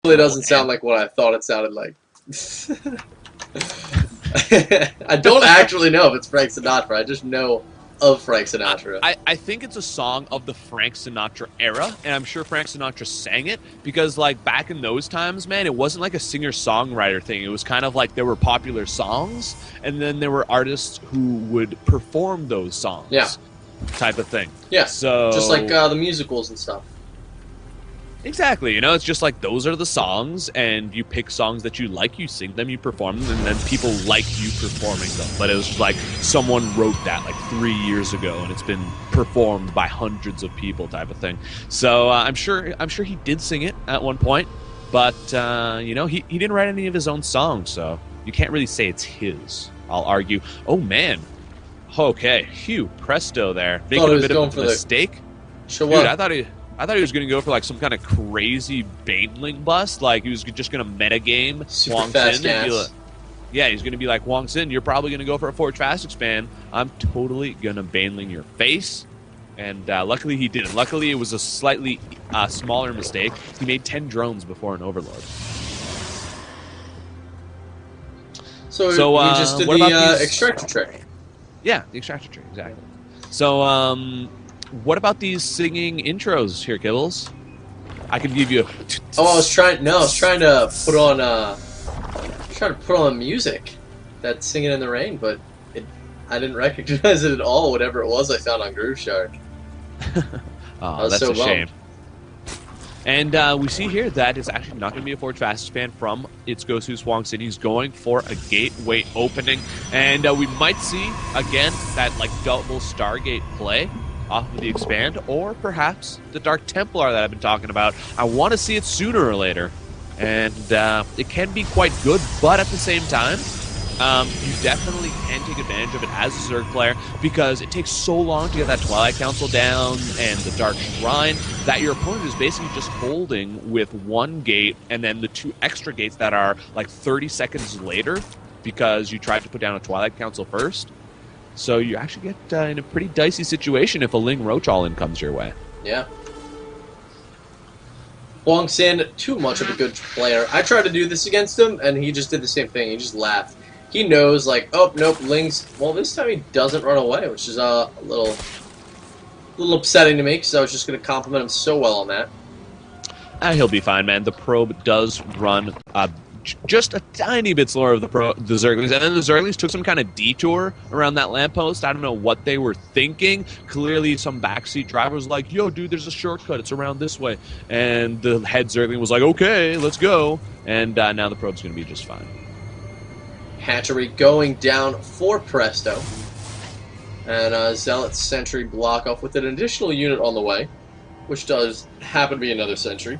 It doesn't sound like what I thought it sounded like. I don't actually know if it's Frank Sinatra. I just know of Frank Sinatra. I think it's a song of the Frank Sinatra era, and I'm sure Frank Sinatra sang it because, like, back in those times, man, it wasn't like a singer-songwriter thing. It was kind of like there were popular songs, and then there were artists who would perform those songs. Yeah. Type of thing. Yeah. So just like the musicals and stuff. Exactly, you know, it's just like those are the songs, and you pick songs that you like, you sing them, you perform them, and then people like you performing them. But it was like someone wrote that like 3 years ago, and it's been performed by hundreds of people, type of thing. So I'm sure he did sing it at one point, but you know, he didn't write any of his own songs, so you can't really say it's his. I'll argue. Oh man, okay, Hugh Presto there making a bit of a mistake. Dude, I thought he was going to go for like some kind of crazy Baneling bust. Like he was just going to metagame HwangSin. Yeah, he's going to be like, HwangSin, you're probably going to go for a Forge Fast expand. I'm totally going to Baneling your face. And luckily he didn't. Luckily it was a slightly smaller mistake. He made 10 drones before an Overlord. So we just did the extractor trick. Yeah, the extractor trick, exactly. So, what about these singing intros here, Kibbles? I can give you. I was trying to put on music that's singing in the rain, but I didn't recognize it at all. Whatever it was, I found on Groove Shark. Oh, that's so a shame. And we see here that it's actually not going to be a Forge Fast expand from its GoSuHwangSin. He's going for a gateway opening, and we might see again that like double Stargate play off of the expand, or perhaps the Dark Templar that I've been talking about. I want to see it sooner or later, and it can be quite good, but at the same time, you definitely can take advantage of it as a Zerg player, because it takes so long to get that Twilight Council down and the Dark Shrine that your opponent is basically just holding with one gate and then the 2 extra gates that are like 30 seconds later because you tried to put down a Twilight Council first. So you actually get in a pretty dicey situation if a Ling Roach all-in comes your way. Yeah. HwangSin, too much of a good player. I tried to do this against him, and he just did the same thing. He just laughed. He knows, like, oh, nope, Ling's... Well, this time he doesn't run away, which is a little upsetting to me, because I was just going to compliment him so well on that. He'll be fine, man. The probe does run... just a tiny bit slower of the Zerglings, and then the Zerglings took some kind of detour around that lamppost. I don't know what they were thinking. Clearly some backseat driver was like, yo, dude, there's a shortcut, it's around this way, and the head Zergling was like, okay, let's go, and now the probe's going to be just fine. Hatchery going down for Presto, and Zealot Sentry block off with an additional unit on the way, which does happen to be another Sentry.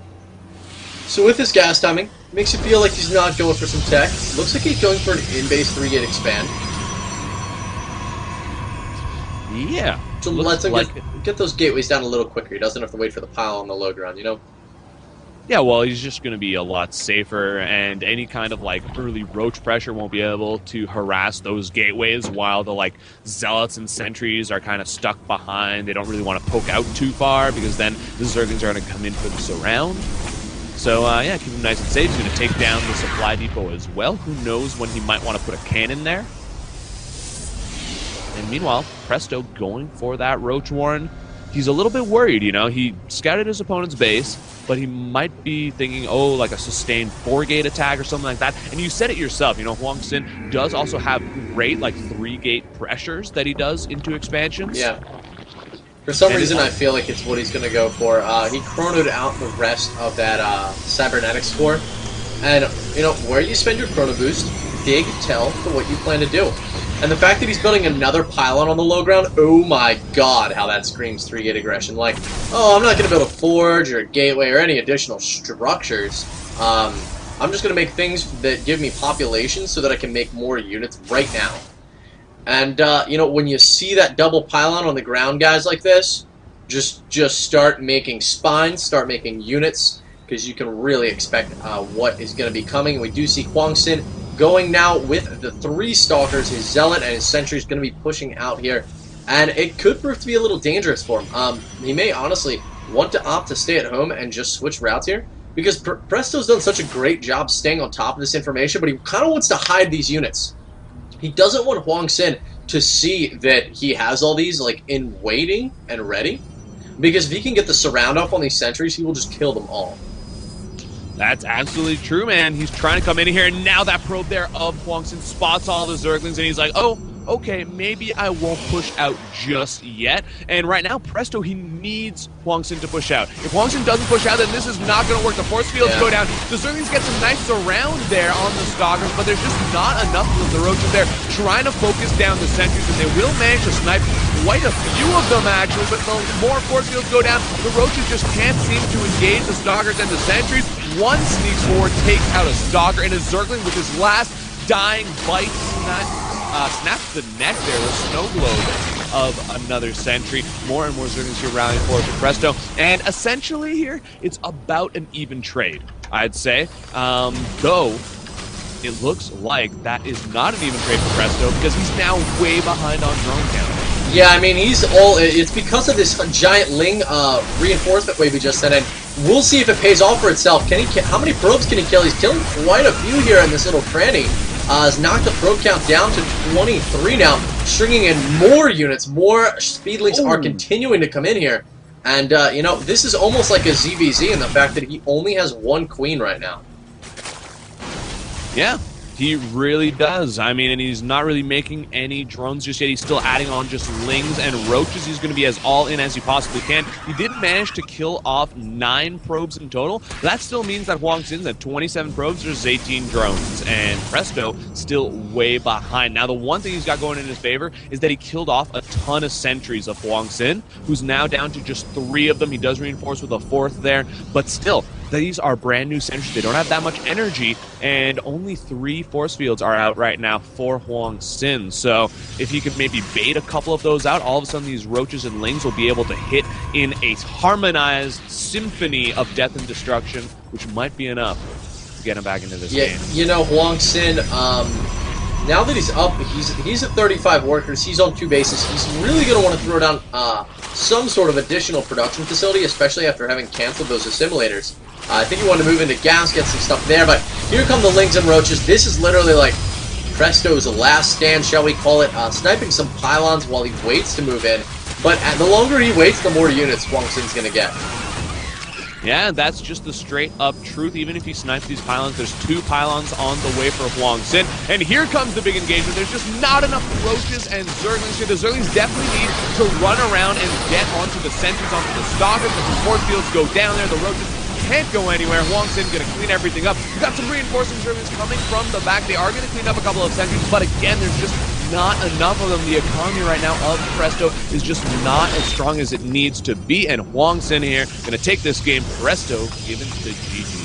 So with this gas timing, makes you feel like he's not going for some tech. Looks like he's going for an in-base 3-gate expand. Yeah. So let's him get those gateways down a little quicker. He doesn't have to wait for the pile on the low ground, you know? Yeah, well, he's just going to be a lot safer, and any kind of, like, early roach pressure won't be able to harass those gateways while the, like, zealots and sentries are kind of stuck behind. They don't really want to poke out too far, because then the Zerglings are going to come in for the surround. So, yeah, keep him nice and safe. He's going to take down the supply depot as well. Who knows when he might want to put a cannon there. And meanwhile, Presto going for that Roach Warren. He's a little bit worried, you know. He scouted his opponent's base, but he might be thinking, oh, like a sustained 4-gate attack or something like that. And you said it yourself, you know, HwangSin does also have great, like, 3-gate pressures that he does into expansions. Yeah. For some reason, I feel like it's what he's going to go for. He chronoed out the rest of that cybernetics core. And, you know, where you spend your chrono boost, big tell for what you plan to do. And the fact that he's building another pylon on the low ground, oh my god, how that screams 3-gate aggression. Like, oh, I'm not going to build a forge or a gateway or any additional structures. I'm just going to make things that give me population so that I can make more units right now. And, you know, when you see that double pylon on the ground, guys, like this, just start making spines, start making units, because you can really expect what is going to be coming. We do see HwangSin going now with the 3 Stalkers. His Zealot and his Sentry is going to be pushing out here, and it could prove to be a little dangerous for him. He may honestly want to opt to stay at home and just switch routes here, because Presto's done such a great job staying on top of this information, but he kind of wants to hide these units. He doesn't want HwangSin to see that he has all these like in waiting and ready, because if he can get the surround off on these sentries, he will just kill them all. That's absolutely true, man. He's trying to come in here, and now that probe there of HwangSin spots all the Zerglings, and he's like, oh, okay, maybe I won't push out just yet. And right now, Presto, he needs HwangSin to push out. If HwangSin doesn't push out, then this is not going to work. The force fields go down. The Zerglings get some nice surround there on the Stalkers, but there's just not enough of the Roaches there trying to focus down the sentries, and they will manage to snipe quite a few of them, actually, but the more force fields go down, the Roaches just can't seem to engage the Stalkers and the sentries. One sneaks forward, takes out a Stalker, and a Zergling with his last dying bite snaps the neck there, the snow globe of another sentry. More and more Zerglings here rallying forward to Presto, and essentially here, it's about an even trade, I'd say. Though, it looks like that is not an even trade for Presto, because he's now way behind on drone count. Yeah, I mean, it's because of this giant Ling reinforcement wave we just sent in. We'll see if it pays off for itself. How many probes can he kill? He's killing quite a few here in this little cranny. Has knocked the probe count down to 23 now, stringing in more units. More Speedlings are continuing to come in here. And, you know, this is almost like a ZVZ in the fact that he only has one queen right now. Yeah. He really does. I mean, and he's not really making any drones just yet. He's still adding on just Lings and Roaches. He's going to be as all in as he possibly can. He did manage to kill off 9 probes in total. That still means that HwangSin's at 27 probes. There's 18 drones. And Presto still way behind. Now, the one thing he's got going in his favor is that he killed off a ton of sentries of HwangSin, who's now down to just 3 of them. He does reinforce with a 4th there. But still, these are brand new sentries. They don't have that much energy, and only 3 force fields are out right now for HwangSin. So if he could maybe bait a couple of those out, all of a sudden these Roaches and Lings will be able to hit in a harmonized symphony of death and destruction, which might be enough to get him back into this game. You know, HwangSin, now that he's up, he's at 35 workers, he's on 2 bases, he's really going to want to throw down some sort of additional production facility, especially after having canceled those assimilators. I think he wanted to move into gas, get some stuff there, but here come the Lings and Roaches. This is literally like Presto's last stand, shall we call it, sniping some pylons while he waits to move in. But the longer he waits, the more units HwangSin's going to get. Yeah, that's just the straight-up truth. Even if he snipes these pylons, there's 2 pylons on the way for HwangSin. And here comes the big engagement. There's just not enough Roaches and Zerglings here. The Zerglings definitely need to run around and get onto the sentries, onto the Stalkers. But the force fields go down there. The Roaches can't go anywhere. HwangSin going to clean everything up. We've got some reinforcing Zerglings coming from the back. They are going to clean up a couple of sentries, but again, there's just not enough of them. The economy right now of Presto is just not as strong as it needs to be, and HwangSin here going to take this game. Presto given to GG.